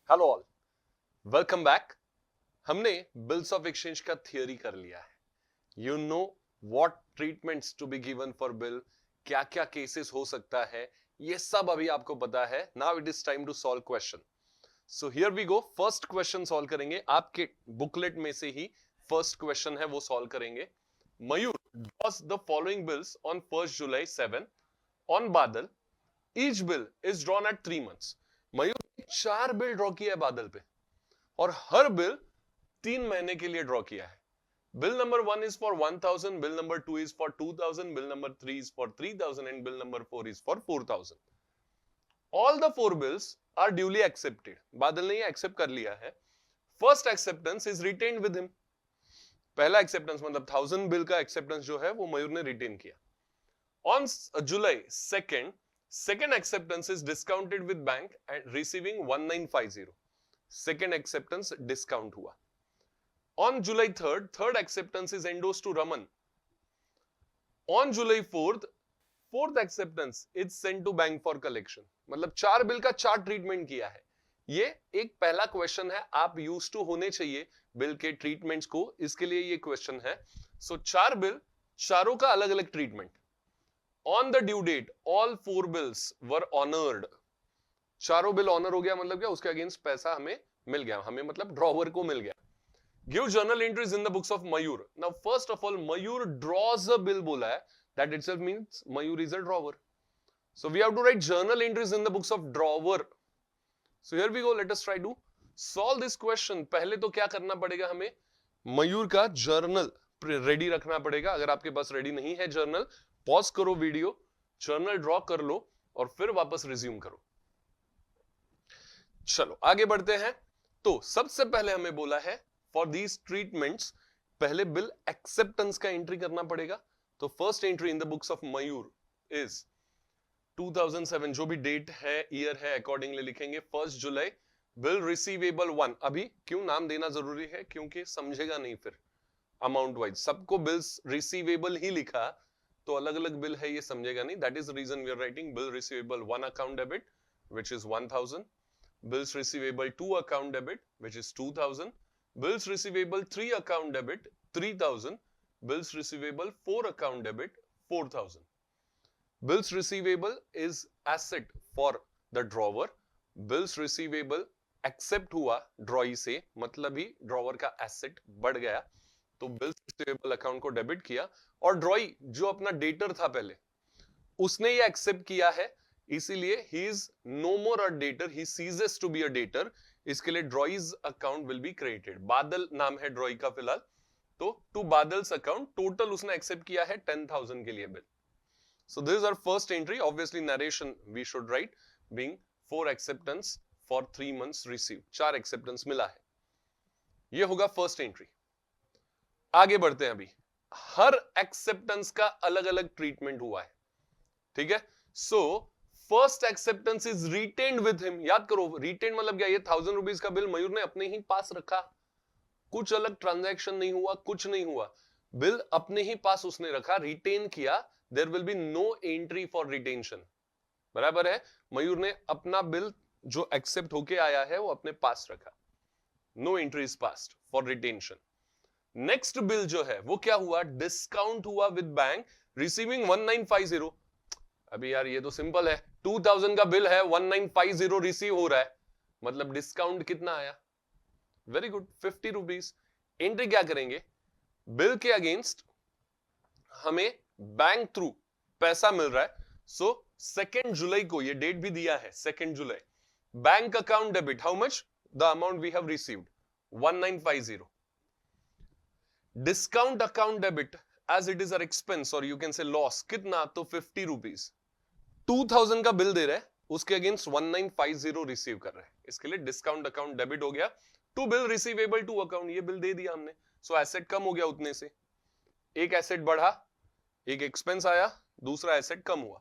Hello all, welcome back. हमने bills of exchange का theory कर लिया है। You know what treatments to be given for bill, क्या क्या केसेस हो सकता है, ये सब अभी आपको पता है। Now it is time to solve question. So here we go. First question solve करेंगे, आपके बुकलेट में से ही फर्स्ट क्वेश्चन है वो सॉल्व करेंगे। Mayur draws the following bills on 1 July 7 on Badal. Each bill is drawn at 3 months। Mayur ने 4 bill draw किया है बादल पे और हर बिल 3 महीने के लिए ड्रॉ किया है। Bill number 1 is for 1000, bill number 2 is for 2000, bill number 3 is for 3000 and bill number 4 is for 4000। All the 4 bills are duly accepted. Badal ने ये एक्सेप्ट कर लिया है। First acceptance is retained with him. पहला एक्सेप्टेंस मतलब 1000 bill का acceptance जो है वो मयूर ने रिटेन किया। On July 2nd, second acceptance is discounted with bank and receiving 1950. Second acceptance discount हुआ। On July 3rd, third acceptance is endorsed to Raman. On July 4th, fourth acceptance is sent to bank for collection. मतलब 4 bill का 4 treatment किया है। ये एक पहला question है, आप यूज टू होने चाहिए बिल के ट्रीटमेंट्स को, इसके लिए ये क्वेश्चन है। सो 4 बिल, चारों का अलग अलग treatment. On the due date, all 4 bills were honored. चारों बिल ऑनर हो गया, मतलब क्या, उसके अगेंस्ट पैसा हमें मिल गया, हमें मतलब ड्रॉवर को मिल गया। Give journal entries in the books of Mayur. Now first of all, Mayur draws a bill बोला है, that itself means Mayur is a drawer. So we have to write journal entries in the books of drawer. So here we go. Let us try to solve this question. पहले तो क्या करना पड़ेगा, हमें मयूर का journal ready रखना पड़ेगा। अगर आपके पास रेडी नहीं है जर्नल, पॉज करो वीडियो, जर्नल ड्रॉ कर लो और फिर वापस रिज्यूम करो। चलो आगे बढ़ते हैं। तो सबसे पहले हमें बोला है फॉर दीज ट्रीटमेंट्स पहले बिल एक्सेप्टेंस का एंट्री करना पड़ेगा। तो first entry in the books of Mayur is 2007, जो भी डेट है, ईयर है, अकॉर्डिंगली लिखेंगे 1 जुलाई। बिल रिसीवेबल 1, अभी क्यों नाम देना जरूरी है, क्योंकि समझेगा नहीं फिर अमाउंट वाइज। सबको बिल्स रिसीवेबल ही लिखा तो अलग अलग बिल है, ये समझेगा नहीं। That is the reason we are writing bill receivable 1 account debit which is 1000, bills receivable 2 account debit which is 2000, bills receivable 3 account debit 3000, bills receivable 4 account debit 4000। Bills receivable is asset for the drawer. Bills receivable accept हुआ drawee से, मतलब ही drawer का asset बढ़ गया, तो bills receivable account को debit किया। और ड्रॉई जो अपना डेटर था पहले, उसने ये एक्सेप्ट किया है, इसीलिए he is no more a debtor, he ceases to be a debtor. इसके लिए drawee's account will be created. Badal नाम है ड्रॉई का फिलहाल, तो टू बादल्स अकाउंट टोटल उसने एक्सेप्ट किया है 10,000 के लिए बिल। So this is our first entry. Obviously narration we should write being 4 acceptance for 3 months receive, 4 acceptance मिला है, ये होगा फर्स्ट एंट्री। आगे बढ़ते हैं। अभी हर एक्सेप्टेंस का अलग अलग ट्रीटमेंट हुआ है, ठीक है। So first acceptance is retained with him. याद करो, रिटेन मतलब क्या, ये 1000 रुपीज का बिल मयूर ने अपने ही पास रखा, कुछ अलग ट्रांजैक्शन नहीं हुआ, कुछ नहीं हुआ, बिल अपने ही पास उसने रखा, रिटेन किया। There will be no entry for retention, बराबर है। मयूर ने अपना बिल जो एक्सेप्ट होके आया है वो अपने पास रखा, no entry is passed for retention. Next bill जो है वो क्या हुआ, डिस्काउंट हुआ विद बैंक रिसीविंग 1950। अभी यार ये तो सिंपल है, 2000 का बिल है, 1950 रिसीव हो रहा है, मतलब डिस्काउंट कितना आया, वेरी गुड, 50 रुपीज। एंट्री क्या करेंगे, बिल के अगेंस्ट हमें बैंक थ्रू पैसा मिल रहा है। सो 2 जुलाई को, ये डेट भी दिया है 2 July, bank account debit how much, the amount we have received 1950। Discount account debit as it is uh expense और यू कैन से लॉस, कितना, तो 50 रुपीज। 2000 का बिल दे रहे हैं, उसके अगेंस्ट 1950 रिसीव कर रहे हैं, इसके लिए डिस्काउंट अकाउंट डेबिट हो गया। To bill receivable to account, ये बिल दे दिया हमने, सो एसेट कम हो गया उतने से। एक एसेट बढ़ा, एक एक्सपेंस आया, दूसरा एसेट कम हुआ।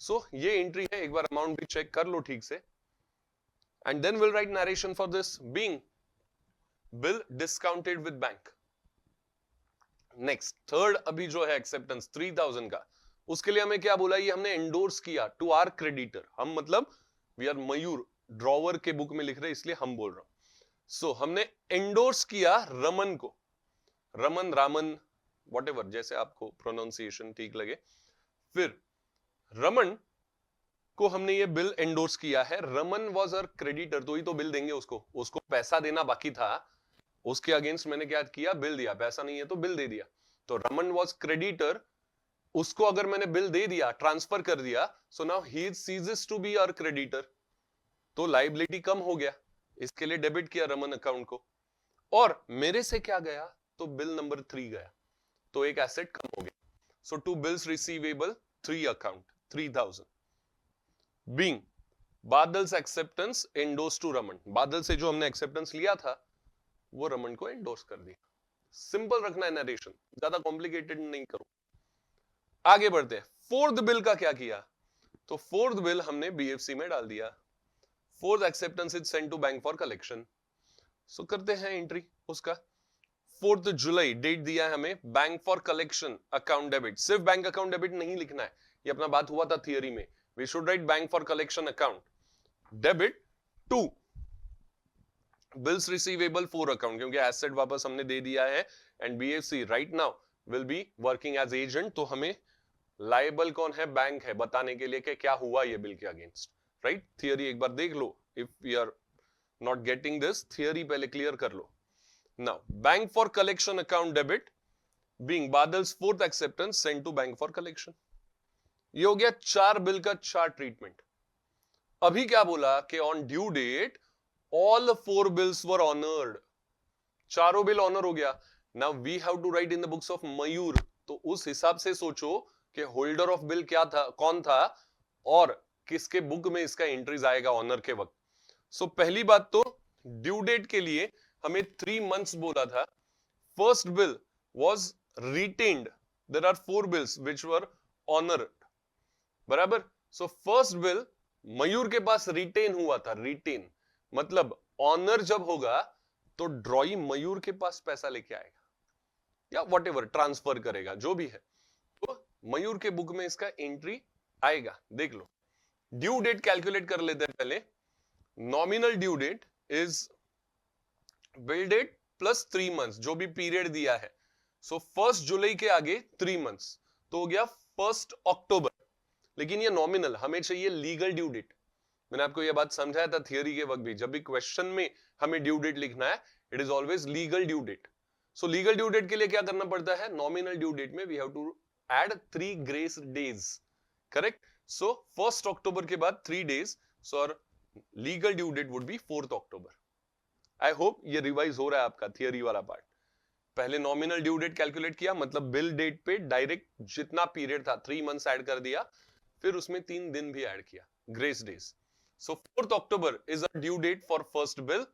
सो ये एंट्री है, एक बार अमाउंट भी चेक कर लो ठीक से। And then will write narration for this being bill discounted with bank. Next third अभी जो है एक्सेप्टेंस 3000 का, उसके लिए हमें क्या बोला, ये हमने एंडोर्स किया टू आर क्रेडिटर। हम मतलब वी आर मयूर ड्रॉवर के बुक में लिख रहे इसलिए हम बोल रहा हूं। सो हमने एंडोर्स किया रमन को, रमन, रामन, व्हाटएवर, जैसे आपको प्रोनाउंसिएशन ठीक लगे। फिर रमन को हमने ये बिल एंडोर्स किया है। रमन वाज अवर क्रेडिटर, तो ही तो बिल देंगे उसको, उसको पैसा देना बाकी था, उसके अगेंस्ट मैंने क्या किया, बिल दिया। पैसा नहीं है तो बिल दे दिया। तो रमन वाज क्रेडिटर, उसको अगर मैंने बिल दे दिया, ट्रांसफर कर दिया, so now he ceases to be our creditor, तो लायबिलिटी कम हो गया, इसके लिए डेबिट किया रमन अकाउंट को। और मेरे से क्या गया, तो बिल नंबर 3 गया, तो एक एसेट कम हो गया। So to bills receivable 3 account 3000 being Badal's acceptance endorse to Raman. Badal से जो हमने एक्सेप्टेंस लिया था वो रमन को एंडोर्स कर दिया। सिंपल रखना है नरेशन, ज्यादा कॉम्प्लिकेटेड नहीं करो। आगे बढ़ते हैं। फोर्थ बिल का क्या किया, तो फोर्थ बिल हमने बीएफसी में डाल दिया। Fourth acceptance is sent to bank for collection. So करते हैं एंट्री उसका। 4 जुलाई डेट दिया है हमें, bank for collection account debit. सिर्फ बैंक अकाउंट डेबिट नहीं लिखना है, ये अपना बात हुआ था थियरी में। We should write bank for collection account debit to bills receivable 4 account, क्योंकि एसेट वापस हमने दे दिया है। And BFC right now will be working as agent, तो हमें लायबल कौन है, बैंक है, बताने के लिए कि क्या हुआ ये बिल के अगेंस्ट। राइट, थियरी एक बार देख लो, if we are not getting this, theory पहले क्लियर कर लो। Now bank for collection account debit being Badal's fourth acceptance sent to bank for collection. ये हो गया 4 बिल का 4 ट्रीटमेंट। अभी क्या बोला कि on due date all 4 bills were honoured, चारों बिल ऑनर हो गया। Now we have to write in the books of Mayur, तो उस हिसाब से सोचो कि होल्डर ऑफ बिल क्या था, कौन था, और किसके बुक में इसका एंट्रीज आएगा ऑनर के वक्त। सो पहली बात तो ड्यू डेट के लिए हमें 3 मंथ्स बोला था। First bill was retained, there are 4 bills which were honoured, बराबर। सो फर्स्ट बिल मयूर के पास रिटेन हुआ था, रिटेन मतलब ऑनर जब होगा तो ड्रॉई मयूर के पास पैसा लेके आएगा या व्हाटएवर ट्रांसफर करेगा, जो भी है, तो मयूर के बुक में इसका एंट्री आएगा। देख लो, ड्यू डेट कैलकुलेट कर लेते हैं पहले। Nominal due date is bill date plus 3 months, जो भी पीरियड दिया है। सो 1 जुलाई के आगे 3 मंथ्स, तो हो गया 1 अक्टूबर। लेकिन ये नॉमिनल, हमें चाहिए लीगल ड्यू डेट। मैंने आपको ये बात समझाया था थियरी के वक्त भी, जब भी क्वेश्चन में हमें ड्यू डेट लिखना है, it is always legal due date. So legal due date के लिए क्या करना पड़ता है, नॉमिनल ड्यू डेट में we have to add 3 grace days, correct. So 1 October के बाद 3 डेज, सो और legal due date would be 4 October. I hope ये रिवाइज हो रहा है आपका थियरी वाला पार्ट। पहले नॉमिनल ड्यू डेट कैलकुलेट किया, मतलब बिल डेट पे डायरेक्ट जितना पीरियड था 3 मंथ्स ऐड कर दिया, फिर उसमें 3 दिन भी ऐड किया, grace days. So 4 October is a due date for first bill.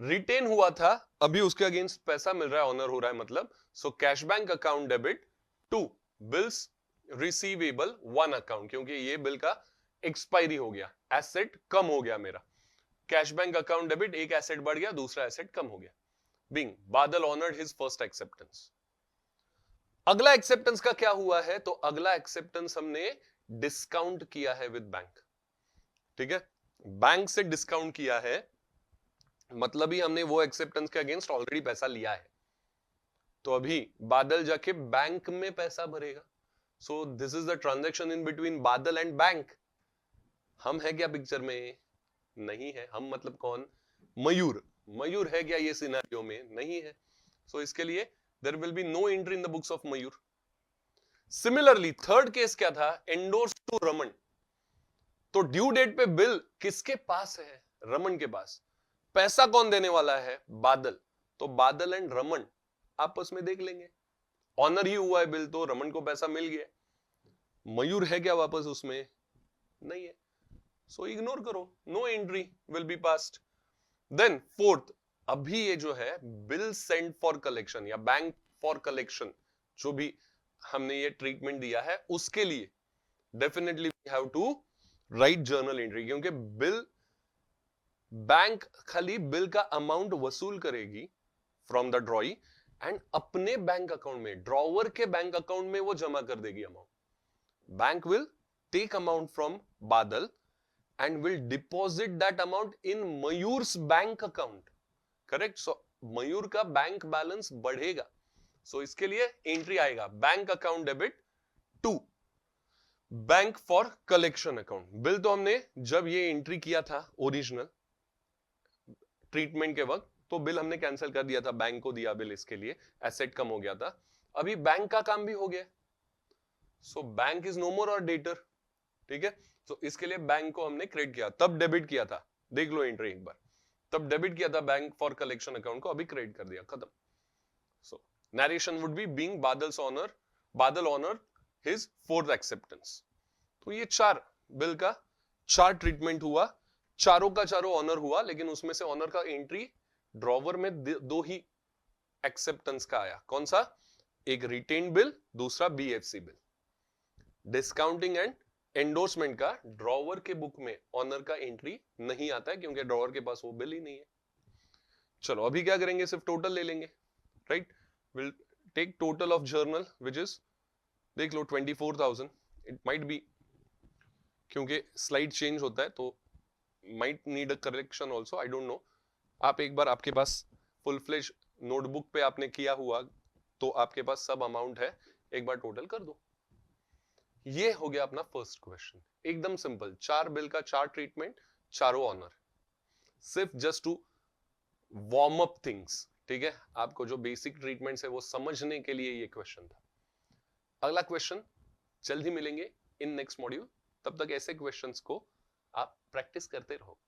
Retain हुआ था, अभी उसके अगेंस्ट पैसा मिल रहा है, ऑनर हो रहा है मतलब। So cash bank account debit to bills receivable 1 account, क्योंकि ये बिल का एक्सपायरी हो गया, एसेट कम हो गया मेरा। कैश बैंक अकाउंट डेबिट, एक एसेट बढ़ गया, दूसरा एसेट कम हो गया। बीइंग बादल ऑनर्ड हिज फर्स्ट एक्सेप्टेंस। अगला एक्सेप्टेंस का क्या हुआ है, तो अगला एक्सेप्टेंस हमने डिस्काउंट किया है विद बैंक। ठीक है, बैंक से डिस्काउंट किया है, मतलब ही हमने वो एक्सेप्टेंस के अगेंस्ट ऑलरेडी पैसा लिया है, तो अभी बादल जाके बैंक में पैसा भरेगा। सो this is the transaction in between बादल एंड बैंक। हम है क्या पिक्चर में, नहीं है। हम मतलब कौन, मयूर। मयूर है क्या ये सिनेरियो में, नहीं है। सो इसके लिए there will be no entry in the books of Mayur. Similarly third case क्या था, एंडोर्स टू रमन। तो ड्यू डेट पे बिल किसके पास है, रमन के पास। पैसा कौन देने वाला है, बादल। तो बादल एंड रमन आपस में देख लेंगे, ऑनर ही हुआ है बिल, तो रमन को पैसा मिल गया। मयूर है क्या वापस उसमें, नहीं है। सो इग्नोर करो, no entry will be passed. Then fourth, अभी ये जो है बिल सेंड फॉर कलेक्शन या बैंक फॉर कलेक्शन, जो भी हमने ये ट्रीटमेंट दिया है, उसके लिए definitely we have to write journal entry, क्योंकि बिल, बैंक खाली बिल का अमाउंट वसूल करेगी फ्रॉम द ड्रॉई एंड अपने बैंक अकाउंट में, ड्रॉवर के बैंक अकाउंट में वो जमा कर देगी amount. Bank will take amount from बादल and will deposit that amount in Mayur's bank account. Correct. So Mayur का बैंक बैलेंस बढ़ेगा. सो इसके लिए एंट्री आएगा bank account debit to bank for collection account. Bill तो हमने जब ये एंट्री किया था ओरिजिनल ट्रीटमेंट के वक्त, तो बिल हमने कैंसिल कर दिया था, बैंक को दिया बिल, इसके लिए एसेट कम हो गया था. अभी बैंक का काम भी हो गया, सो बैंक इज नो मोर और डेटर. ठीक है. तो इसके लिए बैंक को हमने क्रेडिट किया, तब डेबिट किया था. देख लो एंट्री एक बार, तब डेबिट किया था बैंक फॉर कलेक्शन अकाउंट को, अभी क्रेडिट कर दिया, खत्म. सो नरेशन वुड बी बीइंग बादल ऑनर हिज फोर्थ एक्सेप्टेंस. तो ये चार बिल का चार ट्रीटमेंट हुआ, चारों का चारों ऑनर हुआ, लेकिन उसमें से ऑनर का एंट्री ड्रॉवर में दो ही एक्सेप्टेंस का आया. कौन सा? एक रिटेन बिल, दूसरा BFC bill. Discounting and endorsement का ड्रॉवर के बुक में ऑनर का एंट्री नहीं आता है, क्योंकि ड्रॉवर के पास वो बिल ही नहीं है. चलो अभी क्या करेंगे, सिर्फ टोटल ले लेंगे. Right. Will take total of journal which is, देख लो 24,000. इट माइट बी, क्योंकि स्लाइड चेंज होता है तो might need a correction also, I don't know. आप एक बार, आपके पास फुल फ्लेज नोटबुक पे आपने किया हुआ तो आपके पास सब अमाउंट है, एक बार टोटल कर दो. ये हो गया अपना फर्स्ट क्वेश्चन. एकदम सिंपल, चार बिल का चार ट्रीटमेंट, चारों ऑनर, सिर्फ just to warm up things. ठीक है, आपको जो बेसिक ट्रीटमेंट्स है वो समझने के लिए ये क्वेश्चन था. अगला क्वेश्चन जल्दी मिलेंगे इन नेक्स्ट मॉड्यूल. तब तक ऐसे क्वेश्चंस को आप प्रैक्टिस करते रहो.